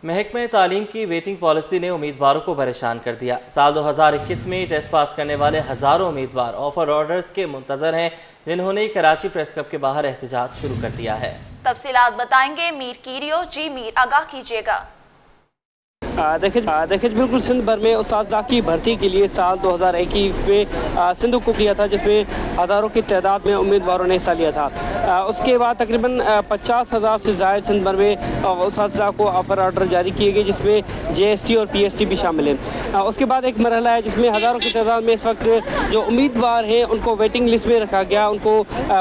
महकमे तालीम की वेटिंग पॉलिसी ने उम्मीदवारों को परेशान कर दिया। साल 2021 में टेस्ट पास करने वाले हज़ारों उम्मीदवार ऑफर ऑर्डर्स के मुंतजर हैं, जिन्होंने कराची प्रेस क्लब के बाहर एहतजाज शुरू कर दिया है। तफसीलात बताएंगे मीर कीरियो। जी मीर, आगाह कीजिएगा। देखिए बिल्कुल सिंध भर में उस्ताद की भर्ती के लिए साल 2021 में सिंध को किया था, जिसमें हज़ारों की तादाद में उम्मीदवारों ने हिस्सा लिया था। उसके बाद तकरीबन 50,000 से ज़ायद सिंध भर में उस्ताद को ऑफर ऑर्डर जारी किए गए, जिसमें JST और PST भी शामिल हैं। उसके बाद एक मरहला है जिसमें हज़ारों की तादाद में इस वक्त जो उम्मीदवार हैं उनको वेटिंग लिस्ट में रखा गया। उनको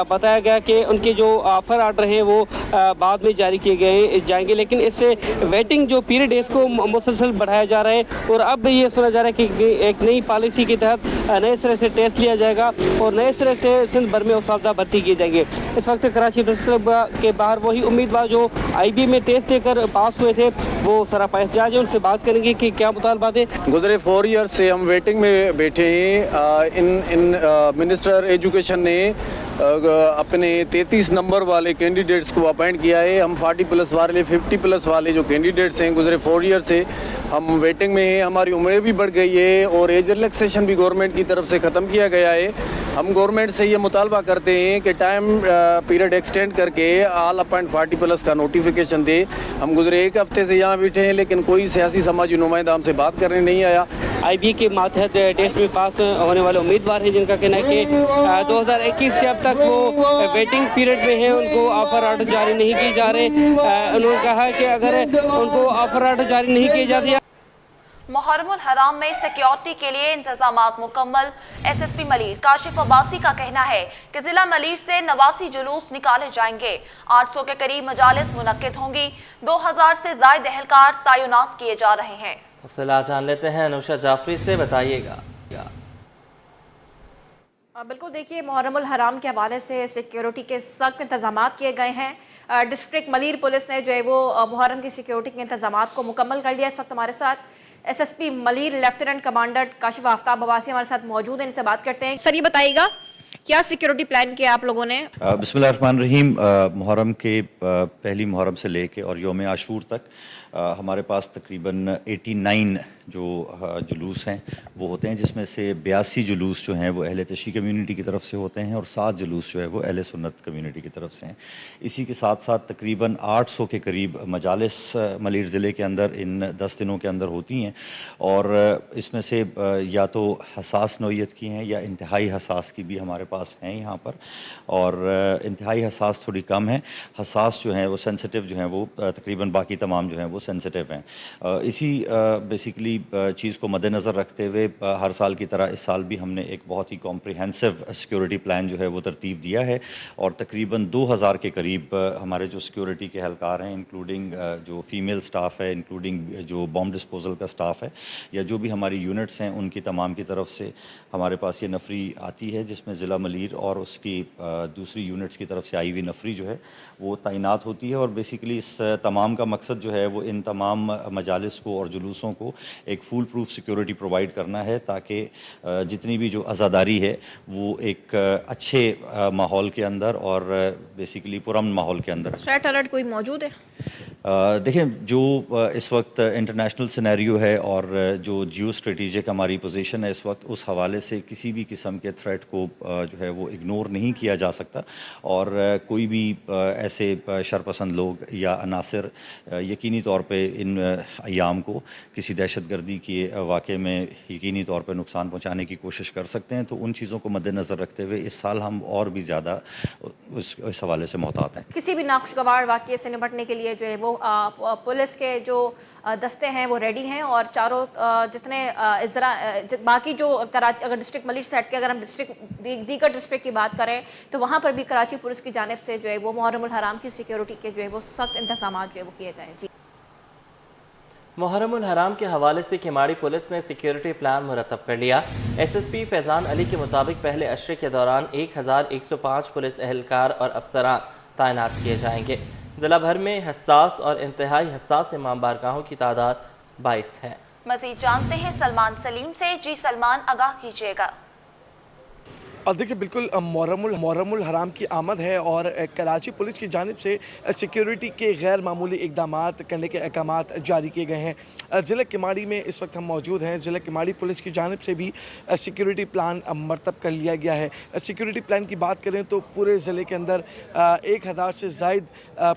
बताया गया कि उनके जो ऑफर ऑर्डर हैं वो बाद में जारी किए जाएंगे, लेकिन इससे वेटिंग जो पीरियड है इसको मुसलसल बढ़ाया जा रहा है। और अब ये सुना जा रहा है कि एक नई पॉलिसी के तहत नए सिरे से टेस्ट लिया जाएगा और नए सिरे से सिंध भर में उस्ताद भर्ती किए जाएंगे। इस वक्त कराची प्रेस क्लब के बाहर वही उम्मीदवार जो IB में टेस्ट देकर पास हुए थे वो सरापा एहतजाज है, उनसे बात करेंगे कि क्या मुतालबात है। गुज़रे 4 ईयर से हम वेटिंग में बैठे हैं। इन मिनिस्टर एजुकेशन ने अपने 33 नंबर वाले कैंडिडेट्स को अपॉइंट किया है। हम 40+ वाले 50+ वाले जो कैंडिडेट्स हैं गुज़रे 4 ईयर से हम वेटिंग में हैं। हमारी उम्रें भी बढ़ गई है और एज रिलैक्सेशन भी गवर्नमेंट की तरफ से ख़त्म किया गया है। हम गवर्नमेंट से ये मुतालबा करते हैं कि टाइम पीरियड एक्सटेंड करके ऑल अपॉइंट 40+ का नोटिफिकेशन दे। हम गुज़रे 1 हफ्ते से यहाँ बैठे हैं, लेकिन कोई सियासी समाजी नुमाइंदा हमसे बात करने नहीं आया। IB के मातहत टेस्ट में पास होने वाले उम्मीदवार हैं, जिनका कहना है कि 2021 से अब तक वो वेटिंग पीरियड में हैं, उनको ऑफर ऑर्डर जारी नहीं किए जा रहे। उन्होंने कहा कि अगर उनको ऑफर ऑर्डर जारी नहीं किए जाते। मुहर्रमुल हराम में सिक्योरिटी के लिए इंतजामात मुकम्मल। SSP मलीर काशिफ अब्बासी का कहना है कि जिला मलीर से 89 जुलूस निकाले जाएंगे। 800 के करीब मजालिस मुनक्किद होंगी। 2000 से ज़ायद एहलकार तैनात किए जा रहे हैं। तफसीलात जान लेते हैं अनुषा जाफरी से, बताइएगा। बिल्कुल, देखिए मुहर्रमुल हराम के हवाले से सिक्योरिटी के सख्त इंतजाम किए गए हैं। डिस्ट्रिक्ट मलीर पुलिस ने जो है वो मुहर्रम की सिक्योरिटी के इंतजाम को मुकम्मल कर लिया। इस वक्त हमारे साथ SSP Malir lieutenant commander Kashif Aftab Abbasi हमारे साथ मौजूद हैं, इनसे बात करते हैं। सर, ये बताइएगा क्या सिक्योरिटी प्लान किया आप लोगों ने? बिस्मिल्लाहिर्रहमानिर्रहीम। मुहर्रम के पहली मुहर्रम से लेके और यौम आशूर तक हमारे पास तकरीबन 89 जो जुलूस हैं वो होते हैं, जिसमें से 82 जुलूस जो हैं वो अहले तशी कम्युनिटी की तरफ से होते हैं और 7 जुलूस जो है वो अहले सुन्नत कम्युनिटी की तरफ से हैं। इसी के साथ साथ तकरीबन 800 के करीब मजालिस मलीर ज़िले के अंदर इन 10 दिनों के अंदर होती हैं और इसमें से या तो हसास नौइयत की हैं या इंतहाई हसास की भी हमारे पास हैं यहाँ पर। और इंतहाई हसास थोड़ी कम है, हसास जो हैं वो सेंसिटिव जो हैं वो तकरीबन बाकी तमाम जो हैं वो सेंसिटिव हैं। इसी बेसिकली चीज़ को मद्देनज़र रखते हुए हर साल की तरह इस साल भी हमने एक बहुत ही कॉम्प्रिहेंसिव सिक्योरिटी प्लान जो है वो तरतीब दिया है और तकरीबन 2000 के करीब हमारे जो सिक्योरिटी के एहलकार हैं, इंक्लूडिंग जो फीमेल स्टाफ है, इंक्लूडिंग जो बॉम्ब डिस्पोजल का स्टाफ है या जो भी हमारी यूनिट्स हैं, उनकी तमाम की तरफ से हमारे पास ये नफरी आती है, जिसमें ज़िला मलीर और उसकी दूसरी यूनिट्स की तरफ से आई हुई नफरी जो है वो तैनात होती है। और बेसिकली इस तमाम का मकसद जो है वो इन तमाम मजालिस को और जुलूसों को एक फुल प्रूफ सिक्योरिटी प्रोवाइड करना है, ताकि जितनी भी जो आज़ादारी है वो एक अच्छे माहौल के अंदर और बेसिकली पुरअमन माहौल के अंदर। थ्रेट अलर्ट कोई मौजूद है? देखें, जो इस वक्त इंटरनेशनल सिनेरियो है और जो जियो स्ट्रेटेजिक हमारी पोजीशन है इस वक्त, उस हवाले से किसी भी किस्म के थ्रेट को जो है वो इग्नोर नहीं किया जा सकता और कोई भी ऐसे शरपसंद लोग या अनासर यकीनी तौर पे इन अयाम को किसी दहशतगर्दी के वाक़े में यकीनी तौर पे नुकसान पहुँचाने की कोशिश कर सकते हैं। तो उन चीज़ों को मद्देनज़र रखते हुए इस साल हम और भी ज़्यादा इस हवाले से मोहतात हैं। किसी भी नाखुशगवार वाक़े से निपटने के लिए जो है वो पुलिस के जो दस्ते हैं वो रेडी हैं और चारों जितने बाकी जो कराची, अगर डिस्ट्रिक्ट मलीर सेट के अगर हम दीगर डिस्ट्रिक्ट की बात करें तो वहाँ पर भी कराची पुलिस की जानिब से जो है वो मुहर्रमुल हराम की सिक्योरिटी के जो है वो सख्त इंतजाम जो है वो किए गए हैं। जी, मुहर्रमुल हराम के हवाले से किमाड़ी पुलिस ने सिक्योरिटी प्लान मुरतब कर लिया। SSP फैज़ान अली के मुताबिक पहले अशरे के दौरान 1105 पुलिस एहलकार और अफसरान तैनात किए जाएंगे। जिला भर में हसास और इंतहाई हसास इमाम बारगाहों की तादाद 22 है। मज़ीद जानते हैं सलमान सलीम से। जी सलमान, आगाह कीजिएगा। और देखिए बिल्कुल मुहर्रमुल हराम की आमद है और कराची पुलिस की जानिब से सिक्योरिटी के गैर मामूली इक़दामात करने के अहकामात जारी किए गए हैं। ज़िला किमाड़ी में इस वक्त हम मौजूद हैं। ज़िला किमाड़ी पुलिस की जानिब से भी सिक्योरिटी प्लान मरतब कर लिया गया है। सिक्योरिटी प्लान की बात करें तो पूरे ज़िले के अंदर 1000 से ज़ायद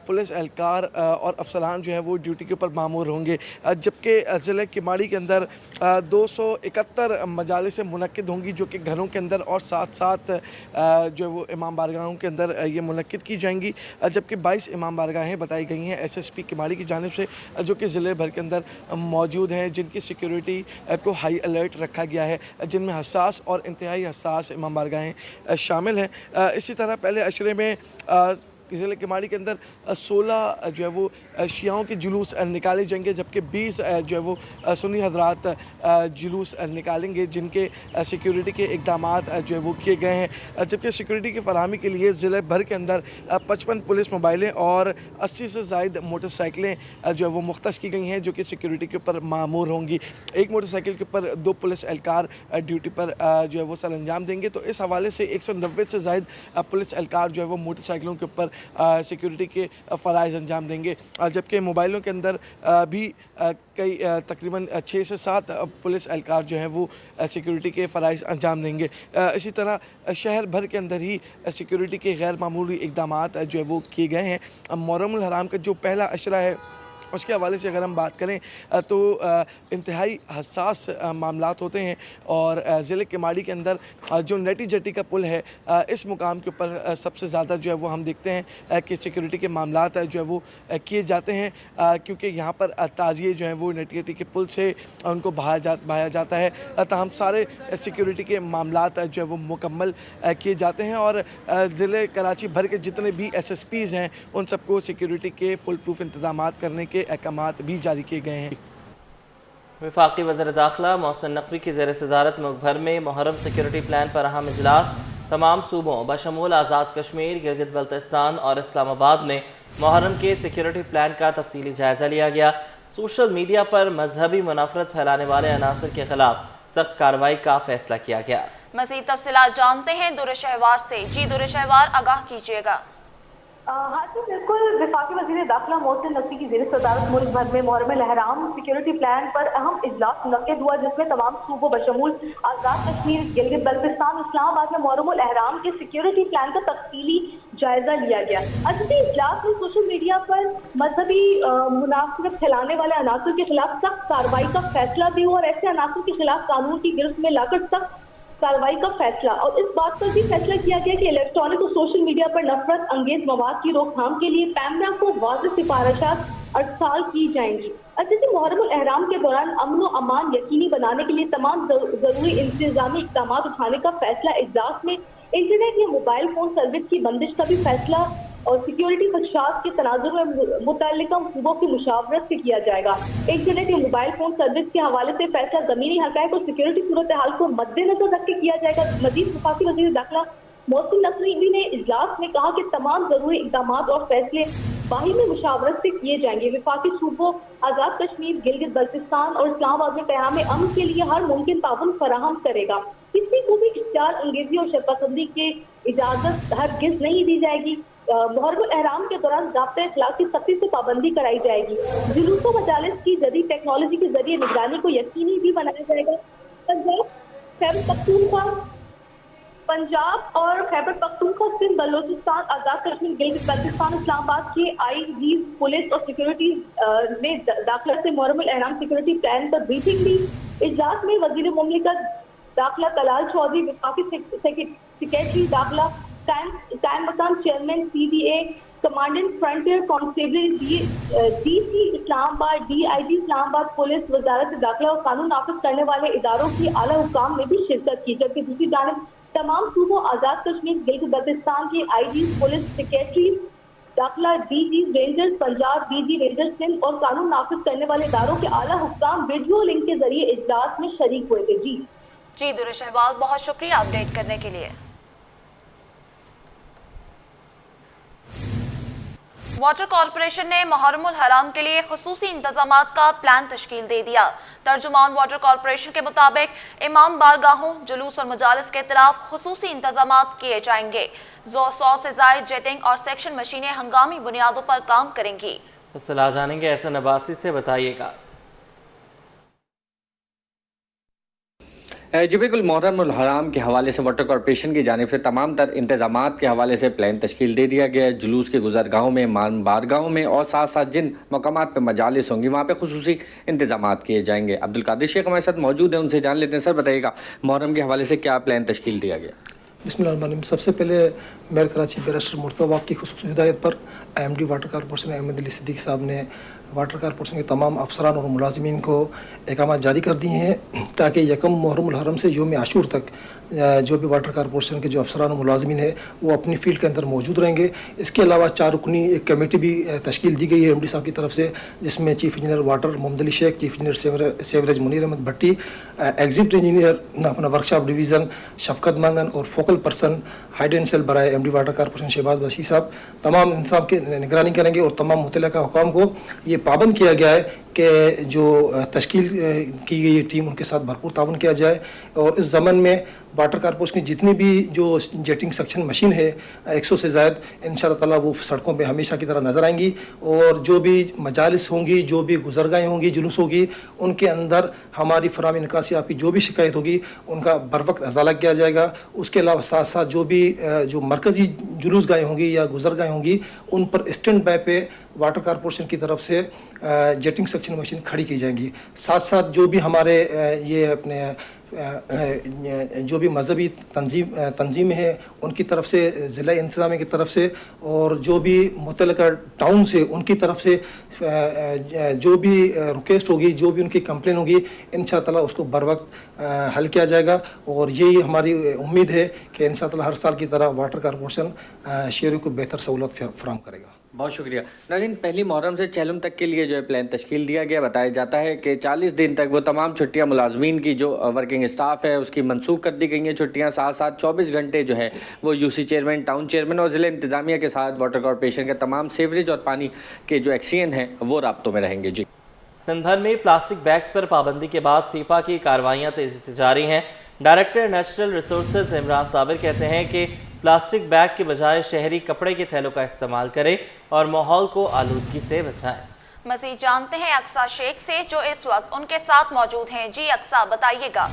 पुलिस एहलकार और अफसरान जो हैं वो ड्यूटी के ऊपर मामूर होंगे, जबकि ज़िले किमाड़ी के अंदर 271 मजालिस मुनक्किद होंगी जो कि घरों के अंदर और साथ साथ जो है वो इमाम बारगाहों के अंदर ये मुनक्किद की जाएंगी, जबकि 22 इमाम बारगाहें बताई गई हैं SSP किमाड़ी की जानिब से जो कि ज़िले भर के अंदर मौजूद हैं, जिनकी सिक्योरिटी को हाई अलर्ट रखा गया है, जिनमें हसास और इंतहाई हसास इमाम बारगाहें शामिल हैं। इसी तरह पहले अशरे में ज़िले किमाड़ी के अंदर 16 जो है वो शियाओं के जुलूस निकाले जाएंगे, जबकि 20 जो है वो सुन्नी हजरात जुलूस निकालेंगे, जिनके सिक्योरिटी के इक़दामात जो है वो किए गए हैं। जबकि सिक्योरिटी की फराहमी के लिए ज़िले भर के अंदर 55 पुलिस मोबाइलें और 80 से ज़ायद मोटरसाइकिलें जो है वो मुख्तस की गई हैं, जो कि सिक्योरिटी के ऊपर मामूर होंगी। एक मोटरसाइकिल के ऊपर 2 पुलिस एहलकार ड्यूटी पर जो है वो सर अंजाम देंगे। तो इस हवाले से 190 से ज़ायद पुलिस एहलकार जो है वो मोटरसाइकिलों के ऊपर सिक्योरिटी के फ़राइज़ अंजाम देंगे, जबकि मोबाइलों के अंदर भी कई तकरीबन 6 से 7 पुलिस एहलकार जो हैं वो सिक्योरिटी के फ़राइज़ अंजाम देंगे। इसी तरह शहर भर के अंदर ही सिक्योरिटी के गैर मामूली इक़दामात जो है वो किए गए हैं। मुहर्रमुल हराम का जो पहला अशरा है उसके हवाले से अगर हम बात करें तो इंतहाई हसास मामलात होते हैं और ज़िले किमाड़ी के अंदर जो नेटी जट्टी का पुल है इस मुकाम के ऊपर सबसे ज़्यादा जो है वो हम देखते हैं कि सिक्योरिटी के मामलात जो है वो किए जाते हैं, क्योंकि यहाँ पर ताज़िए जो हैं वो नेटी जट्टी के पुल से उनको बहाया जाता है। तमाम सारे सिक्योरिटी के मामलात जो है वो मुकम्मल किए जाते हैं और ज़िले कराची भर के जितने भी SSPs हैं उन सबको सिक्योरिटी के फुल प्रूफ इंतजाम करने के अहकामात भी जारी किए गए हैं। वफाकी वज़ीर दाखिला मोहसिन नकवी की ज़ेर सदारत मुल्क भर में मुहर्रम सिक्योरिटी प्लान पर अहम इजलास। तमाम सूबों बशमूल आज़ाद कश्मीर, गिलगित बल्तिस्तान और इस्लामाबाद में मुहर्रम के सिक्योरिटी प्लान का तफसीली जायज़ा लिया गया। सोशल मीडिया पर मजहबी मुनाफरत फैलाने वाले अनासर के खिलाफ सख्त कार्रवाई का फैसला किया गया। मज़ीद तफसीलात जानते हैं दुर शहवार से। जी दुर शहवार, आगाह कीजिएगा। हाँ जी बिल्कुल, वफाकी वज़ीर दाखिला मोहसिन नकवी की ज़ेर सदारत मुल्क भर में मुहर्रमुल हराम सिक्योरिटी प्लान पर अहम इजलास मुनक्किद हुआ, जिसमें तमाम सूबों बशमूल आज़ाद कश्मीर, गिलगित बल्तिस्तान, इस्लामाबाद में मुहर्रमुल हराम के सिक्योरिटी प्लान का तफसीली जायजा लिया गया। आज के इजलास में सोशल मीडिया पर मजहबी मुनाफरत फैलाने वाले अनासर के खिलाफ सख्त कार्रवाई का फैसला भी हुआ और ऐसे अनासर के खिलाफ कानून की गिरफ्त में लाकर सख्त कार्रवाई का फैसला। और इस बात पर भी फैसला किया गया कि इलेक्ट्रॉनिक और सोशल मीडिया पर नफरत अंगेज मवाद की रोकथाम के लिए पैमरा को वाज़ेह सिफारिशात अरसाल की जाएंगी। अच्छा, मुहर्रमुल एहराम के दौरान अमन व अमान यकीनी बनाने के लिए तमाम जरूरी इंतजामी इक़दाम उठाने का फैसला इजलास में इंटरनेट या मोबाइल फोन सर्विस की बंदिश का भी फैसला और सिक्योरिटी खदशात के तनाजुर में मुतल्लिका सूबों की मुशावरत से किया जाएगा। इंटरनेट या मोबाइल फोन सर्विस के हवाले से फैसला ज़मीनी हक़ाइक़ और सिक्योरिटी सूरत हाल को मद्देनजर रख के किया जाएगा। मज़ीद वफाकी वज़ीर दाखिला मोहसिन नकवी ने इजलास में कहा कि तमाम जरूरी इक़दाम और फैसले बाहिमी मुशावरत से किए जाएंगे। वफाकी सूबों आज़ाद कश्मीर, गिलगित बल्तिस्तान और इस्लामाबाद में क़याम अमन के लिए हर मुमकिन ताउन फराहम करेगा। किसी को भी इश्तिहार अंगेजी और शरपसंदी की इजाज़त हरगिज़ नहीं दी जाएगी। मुहर्रमुल एहराम के दौरान ज़ाब्ते इखलाक की सख्ती से पाबंदी कराई जाएगी। जुलूस व मजालिस की जदीद टेक्नोलॉजी के जरिए निगरानी को यकीनी भी बनाया जाएगा। पंजाब और खैबर पख्तूनख्वा, सिंध, बलोचिस्तान, आज़ाद कश्मीर, गिलगित बल्तिस्तान, इस्लामाबाद के IG पुलिस और सिक्योरिटी ने दाखिला से मुहर्रमुल एहराम सिक्योरिटी प्लान पर ब्रीफिंग दी। इजलास में वज़ीर मुमलिकत दाखिला तलाल चौधरी, वफाकी सेक्रेटरी दाखिला, कायम मकाम chairman CDA, commandant frontier constable DC Islamabad, DIG Islamabad police, वजारत दाखिला और कानून नाफिज करने वाले इदारों की आला हुकाम ने भी शिरकत की। जबकि दूसरी जानिब तमाम सूबों आज़ाद कश्मीर, गिलगित बल्तिस्तान के IG पुलिस सेक्रेटरी दाखिला, DG rangers Punjab, DG rangers Sindh और कानून नाफिज करने वाले इदारों के आला हुकाम वीडियो लिंक के जरिए इजलास में शरीक हुए थे। जी दुर शहबाज, बहुत शुक्रिया अपडेट करने के लिए। वाटर कॉरपोरेशन ने मुहर्रमुल हराम के लिए खुसूसी इंतजामात का प्लान तश्कील दे दिया। तर्जुमान वाटर कॉरपोरेशन के मुताबिक इमाम बारगाहों, जुलूस और मजालिस के खिलाफ खुसूसी इंतजामात किए जाएंगे। 100 से जायद जेटिंग और सेक्शन मशीनें हंगामी बुनियादों पर काम करेंगी। तो सलाह जानेंगे ऐसा नबासी से, बताइएगा। जी बिल्कुल, मुहर्रमुल हराम के हवाले से वाटर कॉरपोरेशन की जानिब से तमाम तर इंतजामात के हवाले से प्लान तश्कील दे दिया गया है। जुलूस के गुजरगाहों में, बारगाहों में और साथ साथ जिन मकामात पर मजालिस होंगी वहाँ पे खुसूसी इंतजामात किए जाएंगे। अब्दुल कादिर शेख हमारे साथ मौजूद हैं, उनसे जान लेते हैं। सर बताइएगा, मुहर्रम के हवाले से क्या प्लान तश्कील दिया गया? बिस्मिल्लाह। सबसे पहले मेयर कराची बैरिस्टर मुर्तज़ा की खुसूसी हिदायत पर IMD water corporation Ahmed Ali Siddiqui साहब ने वाटर कॉरपोरेशन के तमाम अफसरान और मुलाजिमीन को अहकामात जारी कर दिए हैं ताकि यकम मुहर्रमुल हरम से यौम आशूर तक जो भी वाटर कॉरपोरेशन के जो अफसरान और मुलाजिमीन है वो अपनी फील्ड के अंदर मौजूद रहेंगे। इसके अलावा 4 रुकनी एक कमेटी भी तश्कील दी गई है MD साहब की तरफ से, जिसमें chief engineer water Mohammad Ali Sheikh, chief engineer sewerage Munir Ahmad Bhatti, executive engineer अपना वर्कशॉप डिवीज़न शफकत मंगन और फोकल पर्सन हाइड एंड सेल बराए MD water corporation Shahbaz Bashir साहब तमाम इंसाफ की निगरानी करेंगे और तमाम मुतल्लिका हुकाम को ये पाबंद किया गया है कि जो तश्कील की गई टीम उनके साथ भरपूर ताउन किया जाए। और इस ज़मन में वाटर कॉरपोरेशन की जितनी भी जो जेटिंग सेक्शन मशीन है 100 से ज़ायद इंशाअल्लाह ताला वो सड़कों पे हमेशा की तरह नज़र आएंगी और जो भी मजालिस होंगी, जो भी गुजरगाहें होंगी, जुलूस होगी, उनके अंदर हमारी फराहमी निकासी आपकी जो भी शिकायत होगी उनका बर वक्त अजाला किया जाएगा। उसके अलावा साथ साथ जो भी जो मरकज़ी जुलूस गाहें होंगी या गुजरगाहें होंगी उन पर स्टैंड बाय पे वाटर कॉरपोरेशन की तरफ से जेटिंग सेक्शन मशीन खड़ी की जाएंगी। साथ साथ जो भी हमारे ये अपने जो भी मजहबी तंजीम है उनकी तरफ से, ज़िला इंतज़ामिया की तरफ से और जो भी मुतल्लिका टाउन से उनकी तरफ से जो भी रिक्वेस्ट होगी, जो भी उनकी कंप्लेन होगी, इंशाअल्लाह ताला उसको बर वक्त हल किया जाएगा। और यही हमारी उम्मीद है कि इंशाअल्लाह ताला हर साल की तरह वाटर कॉरपोरेशन शहरियों को बेहतर सहूलत फराहम करेगा। बहुत शुक्रिया। नाज़रीन, पहली मुहर्रम से चहलम तक के लिए जो है प्लान तश्कील दिया गया। बताया जाता है कि 40 दिन तक वो तमाम छुट्टियां मुलाजमीन की जो वर्किंग स्टाफ है उसकी मनसूख कर दी गई हैं छुट्टियां। साथ साथ 24 घंटे जो है वो UC चेयरमैन, टाउन चेयरमैन और ज़िला इंतज़ामिया के साथ वाटर कॉरपोरेशन के तमाम सीवरेज और पानी के जो एक्सियन हैं वो राब्तों में रहेंगे। जी, सिंध भर में प्लास्टिक बैग्स पर पाबंदी के बाद सीपा की कार्रवाइयाँ तेज़ी से जारी हैं। Director natural resources Imran Sabir कहते हैं कि प्लास्टिक बैग के बजाय शहरी कपड़े के थैलों का इस्तेमाल करें और माहौल को आलूदगी से बचाएं। मज़ीद जानते हैं अक्सा शेख से जो इस वक्त उनके साथ मौजूद हैं। जी अक्सा, बताइएगा।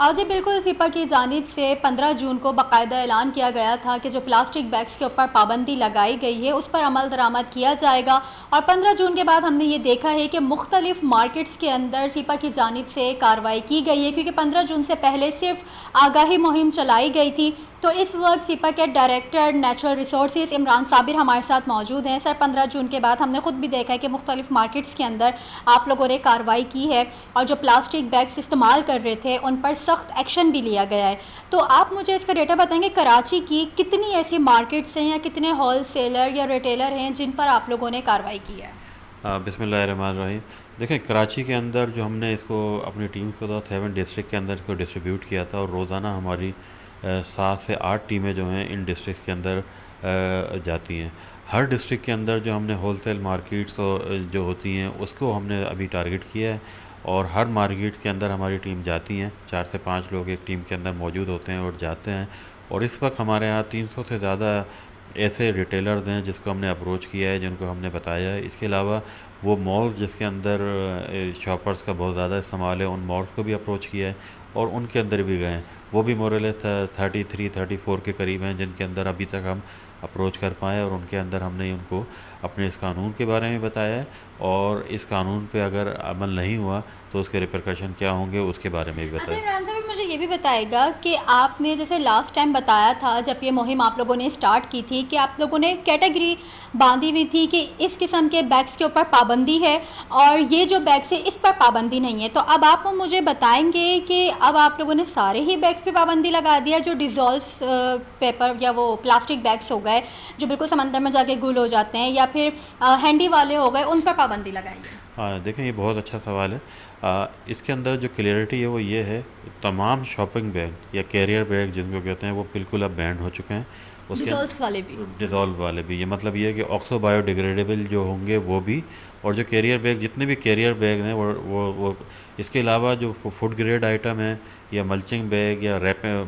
जी बिल्कुल, सिपा की जानिब से 15 जून को बाकायदा ऐलान किया गया था कि जो प्लास्टिक बैग्स के ऊपर पाबंदी लगाई गई है उस पर अमल दरामद किया जाएगा। और 15 जून के बाद हमने ये देखा है कि मुख्तलिफ मार्केट्स के अंदर सिपा की जानिब से कार्रवाई की गई है, क्योंकि 15 जून से पहले सिर्फ आगाही मुहिम चलाई गई थी। तो इस वक्त सिपा के director natural resources Imran Sabir हमारे साथ मौजूद हैं। सर, 15 जून के बाद हमने ख़ुद भी देखा है कि मुख्तलिफ मार्केट्स के अंदर आप लोगों ने कार्रवाई की है और जो प्लास्टिक बैग्स इस्तेमाल कर रहे थे उन पर सख्त एक्शन भी लिया गया है। तो आप मुझे इसका डेटा बताएंगे, कराची की कितनी ऐसी मार्केट्स हैं या कितने होल सेलर या रिटेलर हैं जिन पर आप लोगों ने कार्रवाई की है? बिस्मिल्लाहिर्रहमानिर्रहीम। देखें, कराची के अंदर जो हमने इसको अपनी टीम्स को तो 7 डिस्ट्रिक्ट के अंदर इसको डिस्ट्रीब्यूट किया था और रोज़ाना हमारी 7 से 8 टीमें जो हैं इन डिस्ट्रिक्ट के अंदर जाती हैं। हर डिस्ट्रिक्ट के अंदर जो हमने होल सेल मार्केट्स जो होती हैं उसको हमने अभी टारगेट किया है और हर मार्केट के अंदर हमारी टीम जाती हैं। 4 से 5 लोग एक टीम के अंदर मौजूद होते हैं और जाते हैं। और इस वक्त हमारे यहाँ 300 से ज़्यादा ऐसे रिटेलर्स हैं जिसको हमने अप्रोच किया है, जिनको हमने बताया है। इसके अलावा वो मॉल्स जिसके अंदर शॉपर्स का बहुत ज़्यादा इस्तेमाल है, उन मॉल्स को भी अप्रोच किया है और उनके अंदर भी गए हैं। वो भी मोरलेस 33-34 के करीब हैं जिनके अंदर अभी तक हम अप्रोच कर पाए और उनके अंदर हमने उनको अपने इस कानून के बारे में बताया है और इस कानून पे अगर अमल नहीं हुआ तो उसके रिपरकशन क्या होंगे उसके बारे में भी बताया। मुझे ये भी बताएगा कि आपने जैसे लास्ट टाइम बताया था जब ये मुहिम आप लोगों ने स्टार्ट की थी कि आप लोगों ने कैटेगरी बांधी हुई थी कि इस किस्म के बैग्स के ऊपर पाबंदी है और ये जो बैग्स है इस पर पाबंदी नहीं है। तो अब आप मुझे बताएंगे कि अब आप लोगों ने सारे ही बैग्स पे पाबंदी लगा दिया, जो डिज़ोल्व पेपर या वो प्लास्टिक बैग्स हो गए जो बिल्कुल समंदर में जाके गुल हो जाते हैं, या फिर हैंडी वाले हो गए, उन पर पाबंदी लगाई है? हाँ, देखें, ये बहुत अच्छा सवाल है। इसके अंदर जो क्लियरिटी है वो ये है, तमाम शॉपिंग बैग या कैरियर बैग जिनको कहते हैं वो बिल्कुल अब बैन हो चुके हैं। डिज़ोल्व वाले भी। ये मतलब ये है कि ऑक्सो बायोडिग्रेडेबल जो होंगे वो भी, और जो कैरियर बैग, जितने भी कैरियर बैग हैं वो इसके अलावा जो फूड ग्रेड आइटम है या मल्चिंग बैग या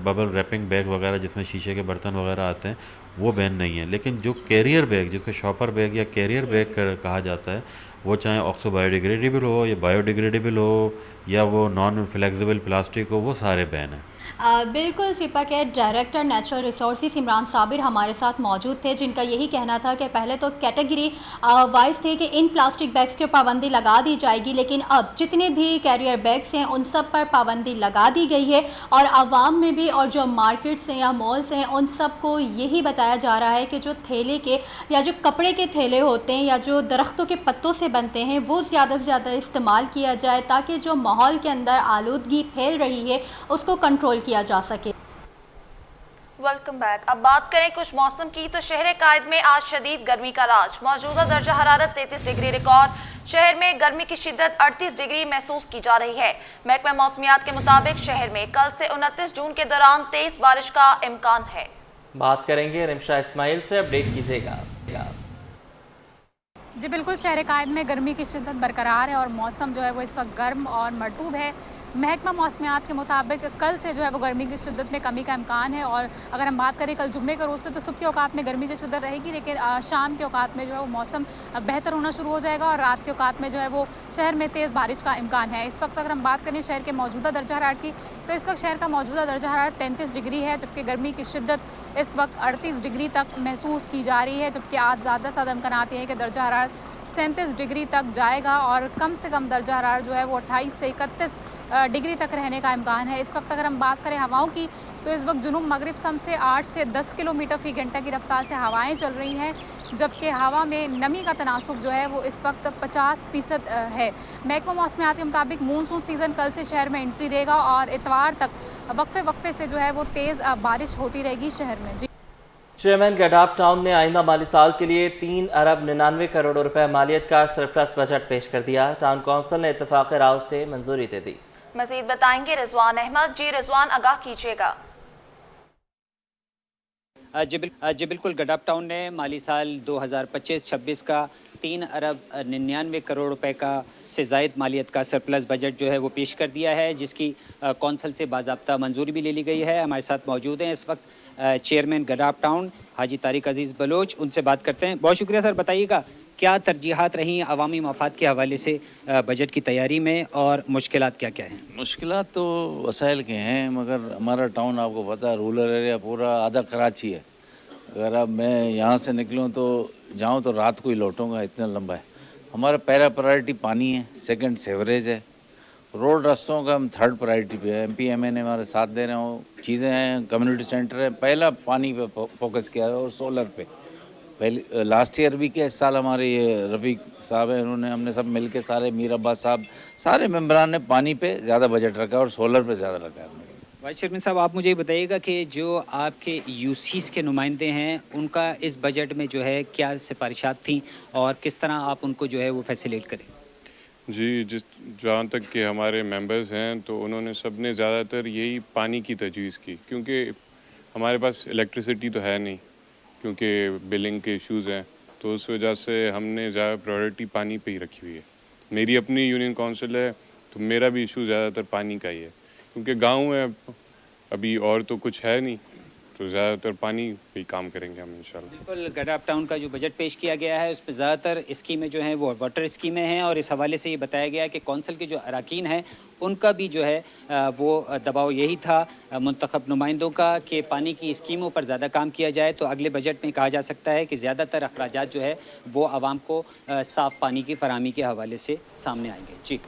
बबल रैपिंग बैग वगैरह जिसमें शीशे के बर्तन वगैरह आते हैं वो बैन नहीं है। लेकिन जो कैरियर बैग, जिसको शॉपर बैग या कैरियर बैग कहा जाता है, वो चाहे ऑक्सो बायोडिग्रेडेबल हो या बायोडिग्रेडेबल हो या वो नॉन फ्लेक्सिबल प्लास्टिक हो, वो सारे बैन हैं। बिल्कुल, सिपा के director natural resources Imran Sabir हमारे साथ मौजूद थे, जिनका यही कहना था कि पहले तो कैटेगरी वाइज थे कि इन प्लास्टिक बैग्स की पाबंदी लगा दी जाएगी, लेकिन अब जितने भी कैरियर बैग्स हैं उन सब पर पाबंदी लगा दी गई है और आवाम में भी और जो मार्केट्स हैं या मॉल्स हैं उन सब को यही बताया जा रहा है कि जो थैले के या जो कपड़े के थैले होते हैं या जो दरख्तों के पत्तों से बनते हैं वो ज़्यादा से ज़्यादा इस्तेमाल किया जाए, ताकि जो माहौल के अंदर आलूदगी फैल रही है उसको कंट्रोल किया जा सके। Welcome back. अब बात करें कुछ मौसम की, तो शहर कायद में आज शदीद गर्मी का राज। मौजूदा दर्जा हरारत 33 डिग्री रिकॉर्ड। शहर में गर्मी की शिद्दत 38 डिग्री महसूस की जा रही है। महकमा मौसमियात के मुताबिक शहर में कल से 29 जून के दौरान तेज बारिश का इम्कान है। बात करेंगे रिमशा इस्माइल से, अपडेट कीजिएगा। जी बिल्कुल, शहर कायद में गर्मी की शिद्दत बरकरार है और मौसम जो है वो इस वक्त गर्म और मरतूब है। महकमा मौसमियात के मुताबिक कल से जो है वो गर्मी की शिद्दत में कमी का इम्कान है और अगर हम बात करें कल जुम्मे के रोज़ से, तो सुबह के औकात में गर्मी की शिद्दत रहेगी, लेकिन शाम के औकात में जो है वो मौसम बेहतर होना शुरू हो जाएगा और रात के औकात में जो है वो शहर में तेज़ बारिश का इम्कान है। इस वक्त अगर हम बात करें शहर के मौजूदा दर्जा हरारत की, तो इस वक्त शहर का मौजूदा दर्जा हरारत 33 डिग्री है, जबकि गर्मी की शिद्दत इस वक्त 38 डिग्री तक महसूस की जा रही है, जबकि आज ज़्यादा से ज़्यादा इम्कानात ये है कि दर्जा हरारत 37 डिग्री तक जाएगा और कम से कम दर्जा हरारत जो है वो 28 से 31 डिग्री तक रहने का इम्कान है। इस वक्त अगर हम बात करें हवाओं की, तो इस वक्त जुनूब मगरिब सम से 8 से 10 किलोमीटर फ़ी घंटा की रफ्तार से हवाएं चल रही हैं, जबकि हवा में नमी का तनासुब जो है वो इस वक्त 50% है। महकमा मौसमियात के मुताबिक मानसून सीज़न कल से शहर में एंट्री देगा और इतवार तक वक्फे से जो है वो तेज़ बारिश होती रहेगी शहर में। जी, चेयरमैन गडाप टाउन ने आइंदा माली साल के लिए 3 अरब 99 करोड़ रुपए मालियत का सरप्लस बजट पेश कर दिया। टाउन कौंसिल ने इत्तेफाक राव से मंजूरी दे दी। मजीद बताएंगे रिजवान अहमद। जी रिजवान, आगाह कीजिएगा। जी बिल्कुल, गडाप टाउन ने माली साल 2025-26 का 3 अरब 99 करोड़ रुपए का से ज़ायद मालियत का सरप्लस बजट जो है वो पेश कर दिया है, जिसकी कौंसिल से बाज़ाब्ता मंजूरी भी ले ली गई है। हमारे साथ मौजूद हैं इस वक्त चेयरमैन गडाप टाउन हाजी तारिक अजीज़ बलोच, उनसे बात करते हैं। बहुत शुक्रिया सर, बताइएगा क्या तरजीहात रही अवामी मफाद के हवाले से बजट की तैयारी में और मुश्किलात क्या क्या हैं? मुश्किलात तो वसाइल के हैं, मगर हमारा टाउन आपको पता है रूरल एरिया पूरा आधा कराची है। अगर अब मैं यहाँ से निकलूँ तो जाऊँ तो रात को ही लौटूँगा, इतना लंबा है। हमारा पहला प्रायोरिटी पानी है, सेकंड सेवरेज है, रोड रास्तों का हम थर्ड प्रायोरिटी पे है। MPMA ने हमारे साथ दे रहे हो, चीज़ें हैं, कम्युनिटी सेंटर है। पहला पानी पे फोकस किया है और सोलर पे पहले लास्ट ईयर भी किया, इस साल हमारे ये रफ़ीक साहब हैं, उन्होंने हमने सब मिल के सारे मीर अब्बास साहब सारे मेम्बरान ने पानी पे ज़्यादा बजट रखा और सोलर पे ज़्यादा रखा है। वाइस चेयरमैन साहब, आप मुझे बताइएगा कि जो आपके यूसीस के नुमाइंदे हैं उनका इस बजट में जो है क्या सिफारिशात थी और किस तरह आप उनको जो है वो फैसिलिटेट करें? जी, जहाँ तक कि हमारे मेंबर्स हैं तो उन्होंने सब ने ज़्यादातर यही पानी की तजवीज़ की, क्योंकि हमारे पास इलेक्ट्रिसिटी तो है नहीं, क्योंकि बिलिंग के इश्यूज़ हैं, तो उस वजह से हमने ज़्यादा प्रायोरिटी पानी पे ही रखी हुई है। मेरी अपनी यूनियन काउंसिल है तो मेरा भी इशू ज़्यादातर पानी का ही है, क्योंकि गांव है अभी और तो कुछ है नहीं, तो ज़्यादातर पानी पे काम करेंगे हम इंशाल्लाह। बिल्कुल, गडाप टाउन का जो बजट पेश किया गया है उस पर ज़्यादातर स्कीमें जो हैं वो वाटर स्कीमें हैं और इस हवाले से ये बताया गया है कि कौंसिल के जो अरकान हैं उनका भी जो है वो दबाव यही था मुंतखब नुमाइंदों का कि पानी की स्कीमों पर ज़्यादा काम किया जाए, तो अगले बजट में कहा जा सकता है कि ज़्यादातर अखराजात जो है वो आवाम को साफ़ पानी की फराहमी के हवाले से सामने आएंगे। जी।